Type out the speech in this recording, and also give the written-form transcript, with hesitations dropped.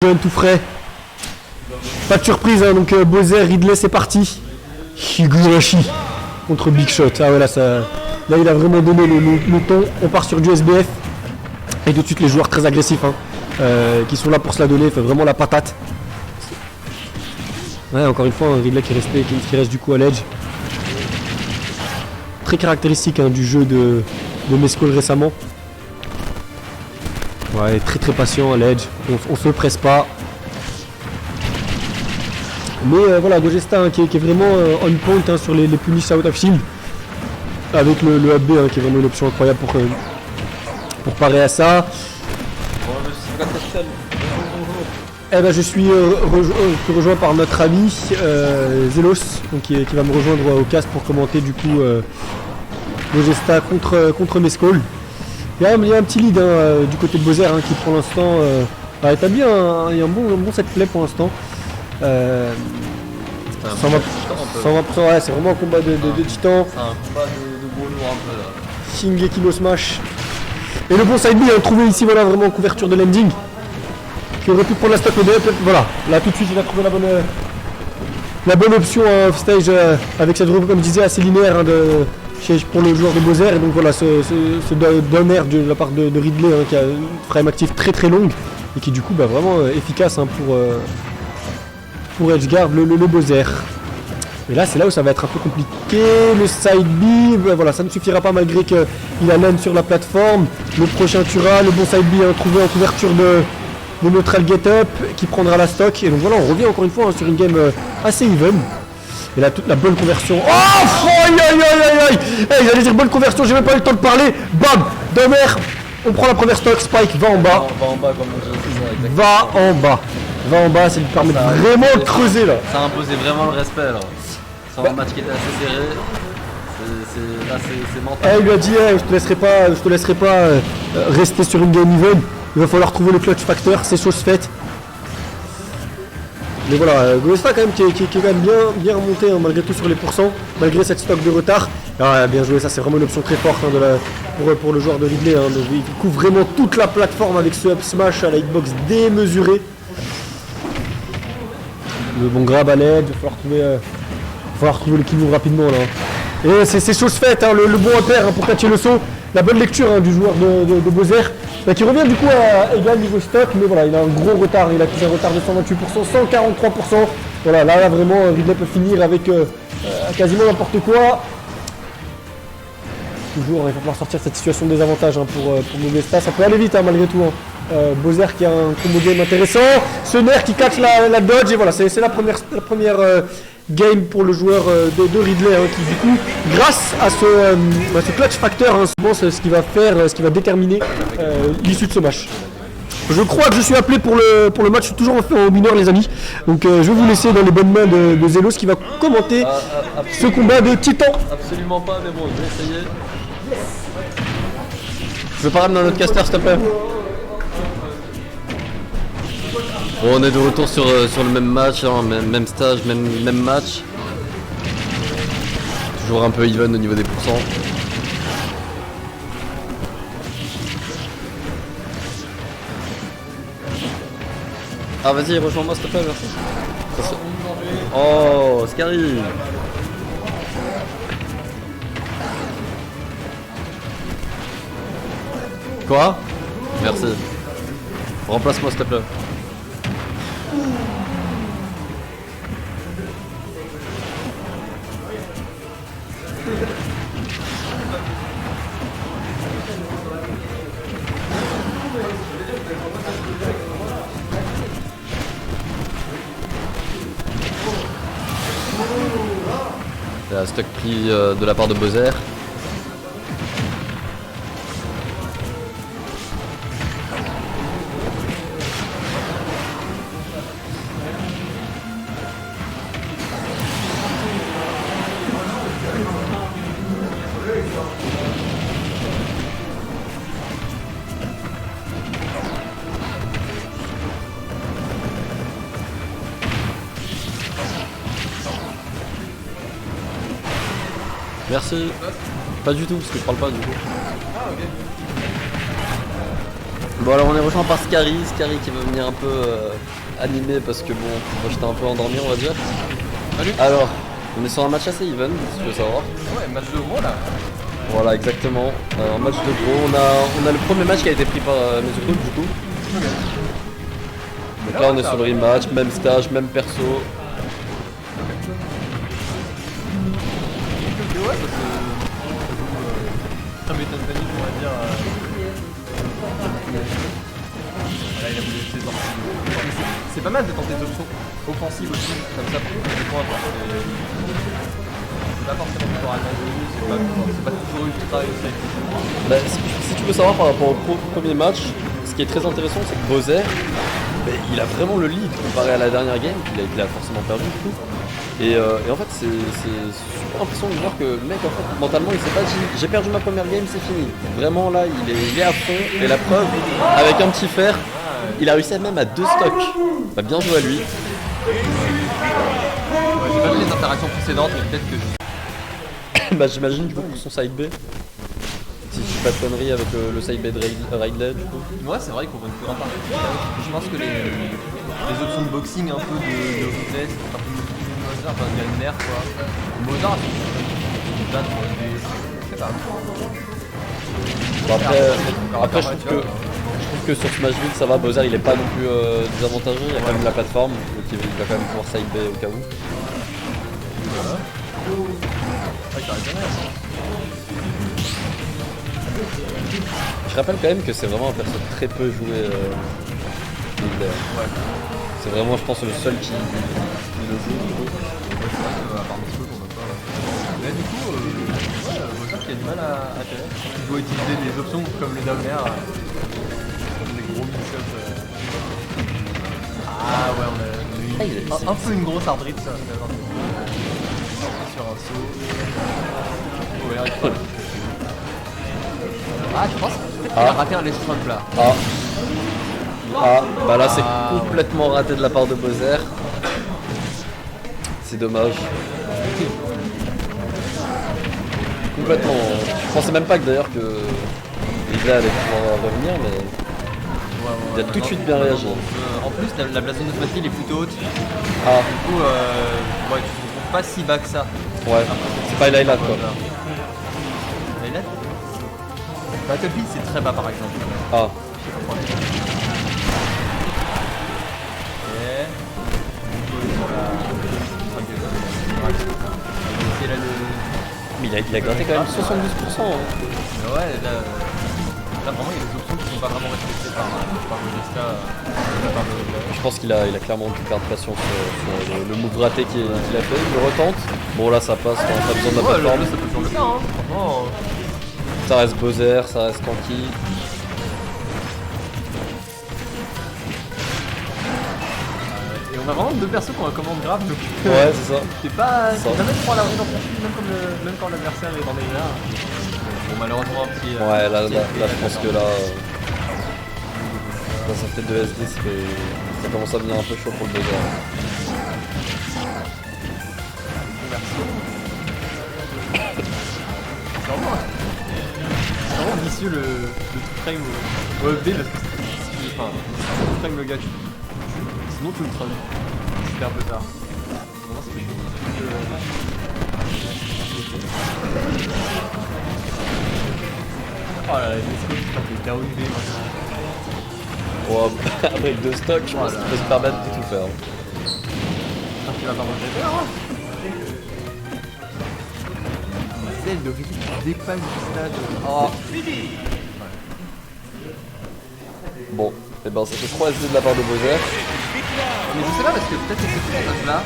fun, tout frais. Pas de surprise, hein, donc Bowser, Ridley, c'est parti. Higurashi contre Big Shot. Ah ouais, là, il a vraiment donné le ton. On part sur du SBF. Et tout de suite, les joueurs très agressifs hein, qui sont là pour se la donner. Fait vraiment la patate. Ouais, encore une fois, un Ridley qui reste du coup à l'edge. Très caractéristique hein, du jeu de Mescol récemment. Ouais, très très patient à l'edge. On se presse pas. Mais voilà, Gogesta hein, qui est vraiment on point hein, sur les punish out of shield. Avec le up B hein, qui est vraiment une option incroyable pour parer à ça. Eh ben, je suis rejoint par notre ami Zelos donc, qui va me rejoindre au casque pour commenter du coup Gogesta contre Mescol. Il y a un petit lead hein, du côté de Bowser hein, qui pour l'instant a établi un bon set play pour l'instant. 120%, ouais, c'est vraiment un combat de titans. C'est un combat de gros lourd un peu là. Shingeki no Smash. Et le bon side B a trouvé ici voilà, vraiment couverture de landing. Qui aurait pu prendre la stock au DF. Voilà, là tout de suite il a trouvé la bonne option en off-stage avec cette roue comme je disais assez linéaire hein, pour le joueur de Bowser. Et donc voilà ce donner de la part de Ridley hein, qui a une frame active très très longue et qui du coup vraiment efficace hein, pour edgeguard le Bowser. Et là c'est là où ça va être un peu compliqué. Le side B, voilà, ça ne suffira pas malgré qu'il a l'âne sur la plateforme. Le prochain Tura, le bon side B hein, trouvé en couverture de neutral get up qui prendra la stock. Et donc voilà, on revient encore une fois hein, sur une game assez even. Et là toute la bonne conversion. Oh aïe aïe aïe aïe. Hey, j'allais dire bonne conversion, j'ai même pas eu le temps de parler. Bam, Domer, on prend la première stock, Spike va en bas. Va en bas comme on dit, c'est ça, Va en bas, ça lui permet de vraiment de creuser là. Ça imposait vraiment le respect là. C'est un match qui était assez serré. Là c'est mental. Il lui a dit je te laisserai pas rester sur une game even. Il va falloir trouver le clutch factor, c'est chose faite. Mais voilà, Gogesta quand même qui est quand même bien remonté hein, malgré tout sur les pourcents, malgré cette stock de retard. Ah, bien joué, ça c'est vraiment une option très forte hein, pour le joueur de Ridley. Hein, donc, il couvre vraiment toute la plateforme avec ce up smash à la hitbox démesuré. Le bon grab à l'aide, il va falloir trouver le kill move rapidement là. Et c'est chose faite, hein, le bon impair hein, pour catcher le saut, la bonne lecture hein, du joueur de Bowser. Qui revient du coup à égal niveau stock, mais voilà, il a un gros retard, il a accusé un retard de 128%, 143%. Voilà, là vraiment Ridley peut finir avec quasiment n'importe quoi. Toujours, il va falloir sortir de cette situation de désavantage hein, pour Gogesta. Ça peut aller vite hein, malgré tout. Hein. Bowser qui a un combo game intéressant, ce nerf qui catch la dodge, et voilà, c'est la première game pour le joueur de Ridley hein, qui du coup, grâce à ce clutch factor, hein, c'est ce qui va déterminer l'issue de ce match. Je crois que je suis appelé pour le match, je suis toujours en mineur les amis, donc je vais vous laisser dans les bonnes mains de Zelos qui va commenter ce combat de titan. Absolument pas, mais bon, je vais essayer. Je veux pas ramener dans notre caster s'il te plaît. Bon, on est de retour sur le même match, hein, même stage, même match. Toujours un peu even au niveau des pourcents. Ah vas-y, rejoins-moi s'il te plaît, merci. Oh, Scary. Quoi? Merci. Remplace-moi s'il te plaît. La stock pris de la part de Bowser. Merci. Pas du tout, parce que je parle pas du coup. Bon alors on est rejoint par Scary qui veut venir un peu animer parce que bon, moi j'étais un peu endormi on va dire. Salut. Alors, on est sur un match assez even, si tu veux savoir. Ouais, match de gros là. Voilà, exactement. Un match de gros. On a le premier match qui a été pris par Mezuko du coup. Donc là on est sur le rematch, même stage, même perso. Ouais, parce que très métaphorique, on va dire. Là, il a voulu ses options. C'est pas mal de tenter des options offensives aussi, comme ça pour des points. C'est pas forcément toujours à c'est pas toujours ultra safe. Bah, si tu veux savoir par rapport au premier match, ce qui est très intéressant c'est que Bowser, il a vraiment le lead comparé à la dernière game, qu'il a forcément perdu du coup. Et en fait c'est super impressionnant de voir que le mec en fait mentalement il s'est pas dit j'ai perdu ma première game c'est fini. Vraiment là il est à fond et la preuve avec un petit fer il a réussi même à 2 stocks. Bah, bien joué à lui. Ouais, j'ai pas vu les interactions précédentes mais peut-être que... Bah j'imagine du coup pour son side B. Si je dis pas de conneries avec le side B de Ridley du coup. Ouais c'est vrai qu'on va en parler. Je pense que les options de boxing un peu de Ridley c'est un peu Mozart, enfin il y a une nerf quoi. Mozart c'est date pour des... Je sais pas. Bon, après je trouve que sur Smashville ça va, Bowser il est pas non plus désavantagé, il y a quand même la plateforme, donc il va quand même pouvoir side B au cas où. Je rappelle quand même que c'est vraiment un perso très peu joué Ridley. Ouais. C'est vraiment je pense le seul qui le joue du coup. Mais du coup, Mozart qui a du mal à atterrir. Il doit utiliser des options comme les down air, comme des gros mix-up. Ah ouais, on a eu un peu une grosse arbitre ça. Sur un saut. Ouais, arrête pas. Ah, tu penses qu'il a raté un laisse trump là. Bah là c'est complètement raté de la part de Bowser. C'est dommage. Complètement. Je pensais même pas que d'ailleurs que Ridley allait pouvoir revenir, mais il a tout de suite bien réagi. En plus, la blason de Smash est plutôt haute. Ah, Du coup, ouais, tu te retrouves pas si bas que ça. ouais, c'est pas Layla quoi. Layla Battlefield c'est très bas par exemple. Ah, mais il a gratté quand même 72%. Hein. Mais ouais, là vraiment il y a des options qui sont pas vraiment respectées par Modesta. Je pense qu'il a clairement dû perdre patience sur le move raté qu'il a fait. Il le retente. Bon là ça passe, on n'a pas besoin de la plateforme. Ça peut toujours le faire, hein. Franchement. Ça reste Bowser, ça reste Kanki. Et on a vraiment deux persos qui ont un commande grave, donc Ouais, c'est ça. t'es pas Ça. jamais trop à l'abri dans ton film, même quand l'adversaire est dans les là. Bon malheureusement un petit... Ouais, là je pense que là ça fait 2 S10 ça commence à devenir un peu chaud pour le Bowser. C'est vraiment vicieux le frame au FD parce que c'est... Enfin, tu frame le gars, sinon tu le trolls. C'est un peu tard. Vraiment c'est oh là là, t'es down B maintenant. Bon, avec 2 stocks, je pense qu'il peut se permettre de tout faire. Ah, tu vas pas manger peur, hein. Celle de Ricky qui dépasse du stade. Oh. Bon, et ben ça fait 3 SD de la part de Bowser. Mais je sais pas parce que peut-être que c'est ce passage là